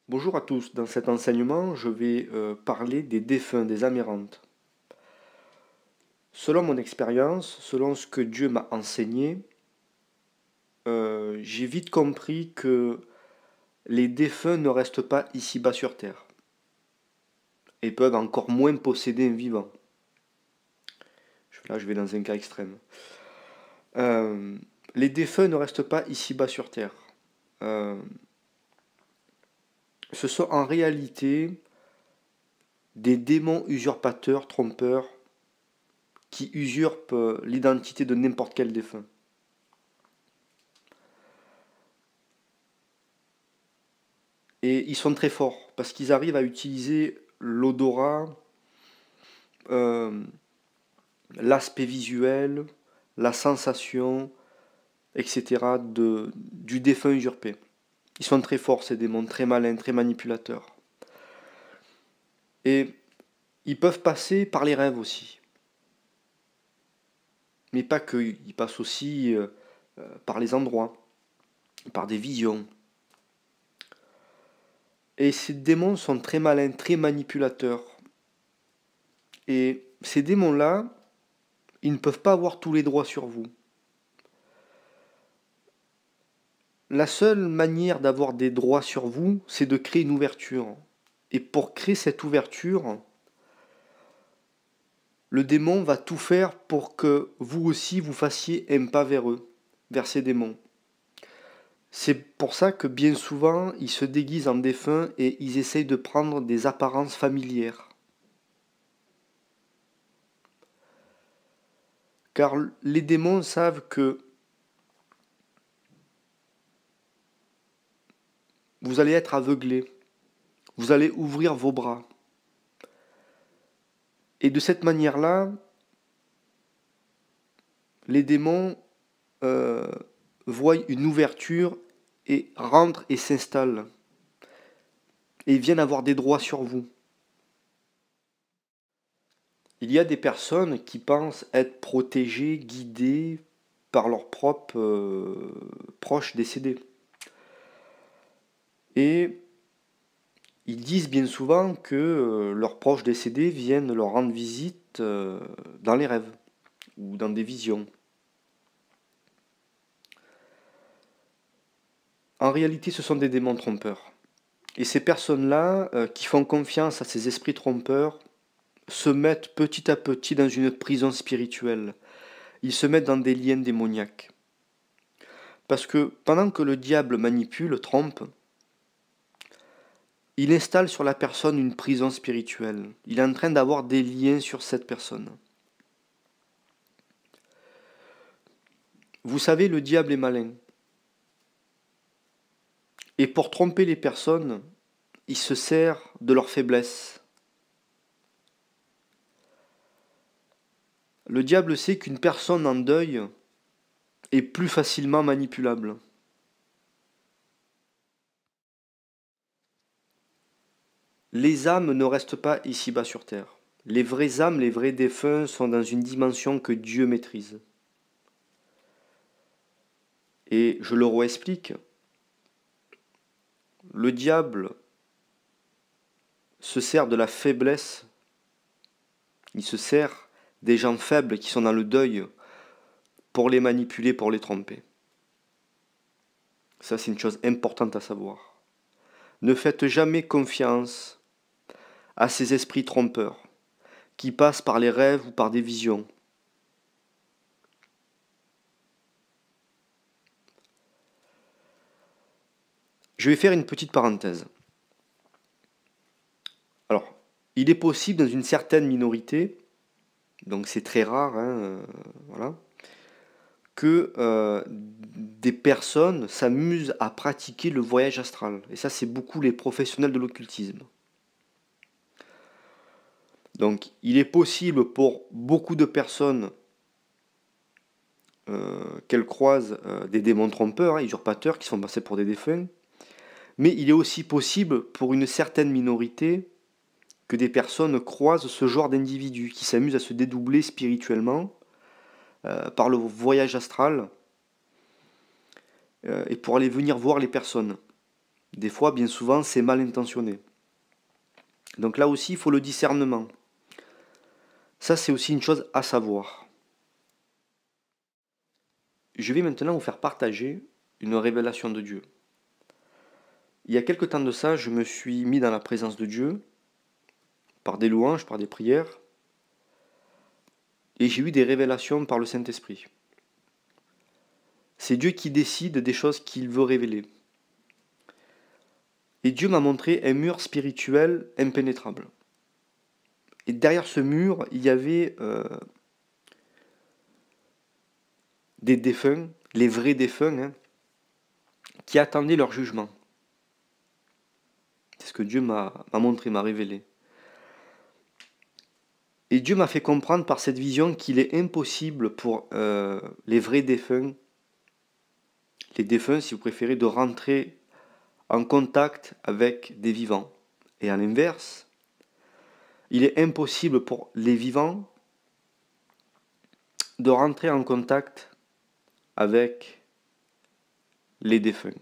Bonjour à tous, dans cet enseignement, je vais parler des défunts, des âmes errantes. Selon mon expérience, selon ce que Dieu m'a enseigné, j'ai vite compris que les défunts ne restent pas ici-bas sur Terre et peuvent encore moins posséder un vivant. Là, je vais dans un cas extrême. Euh, les défunts ne restent pas ici-bas sur Terre. Euh, Ce sont en réalité des démons usurpateurs, trompeurs, qui usurpent l'identité de n'importe quel défunt. Et ils sont très forts parce qu'ils arrivent à utiliser l'odorat, euh, l'aspect visuel, la sensation, etc. Du défunt usurpé. Ils sont très forts, ces démons, très malins, très manipulateurs. Et ils peuvent passer par les rêves aussi. Mais pas que, ils passent aussi par les endroits, par des visions. Et ces démons sont très malins, très manipulateurs. Et ces démons-là, ils ne peuvent pas avoir tous les droits sur vous. La seule manière d'avoir des droits sur vous, c'est de créer une ouverture. Et pour créer cette ouverture, le démon va tout faire pour que vous aussi vous fassiez un pas vers eux, vers ces démons. C'est pour ça que bien souvent, ils se déguisent en défunts et ils essayent de prendre des apparences familières. Car les démons savent que vous allez être aveuglé, vous allez ouvrir vos bras. Et de cette manière-là, les démons euh, voient une ouverture et rentrent et s'installent. Et ils viennent avoir des droits sur vous. Il y a des personnes qui pensent être protégées, guidées par leurs propres proches décédés. Et ils disent bien souvent que leurs proches décédés viennent leur rendre visite dans les rêves ou dans des visions. En réalité, ce sont des démons trompeurs. Et ces personnes-là, qui font confiance à ces esprits trompeurs, se mettent petit à petit dans une prison spirituelle. Ils se mettent dans des liens démoniaques. Parce que pendant que le diable manipule, trompe, il installe sur la personne une prison spirituelle. Il est en train d'avoir des liens sur cette personne. Vous savez, le diable est malin. Et pour tromper les personnes, il se sert de leur faiblesse. Le diable sait qu'une personne en deuil est plus facilement manipulable. Les âmes ne restent pas ici-bas sur Terre. Les vraies âmes, les vrais défunts sont dans une dimension que Dieu maîtrise. Et je le réexplique, le diable se sert de la faiblesse, il se sert des gens faibles qui sont dans le deuil pour les manipuler, pour les tromper. Ça, c'est une chose importante à savoir. Ne faites jamais confiance à ces esprits trompeurs qui passent par les rêves ou par des visions. Je vais faire une petite parenthèse. Alors, il est possible dans une certaine minorité, donc c'est très rare, hein, voilà, que des personnes s'amusent à pratiquer le voyage astral. Et ça, c'est beaucoup les professionnels de l'occultisme. Donc, il est possible pour beaucoup de personnes qu'elles croisent des démons trompeurs, hein, usurpateurs, qui sont passés pour des défunts. Mais il est aussi possible pour une certaine minorité que des personnes croisent ce genre d'individus qui s'amusent à se dédoubler spirituellement par le voyage astral et pour aller venir voir les personnes. Des fois, bien souvent, c'est mal intentionné. Donc là aussi, il faut le discernement. Ça, c'est aussi une chose à savoir. Je vais maintenant vous faire partager une révélation de Dieu. Il y a quelque temps de ça, je me suis mis dans la présence de Dieu, par des louanges, par des prières, et j'ai eu des révélations par le Saint-Esprit. C'est Dieu qui décide des choses qu'il veut révéler. Et Dieu m'a montré un mur spirituel impénétrable. Et derrière ce mur, il y avait des défunts, les vrais défunts, hein, qui attendaient leur jugement. C'est ce que Dieu m'a montré, m'a révélé. Et Dieu m'a fait comprendre par cette vision qu'il est impossible pour les vrais défunts, les défunts si vous préférez, de rentrer en contact avec des vivants. Et à l'inverse, il est impossible pour les vivants de rentrer en contact avec les défunts.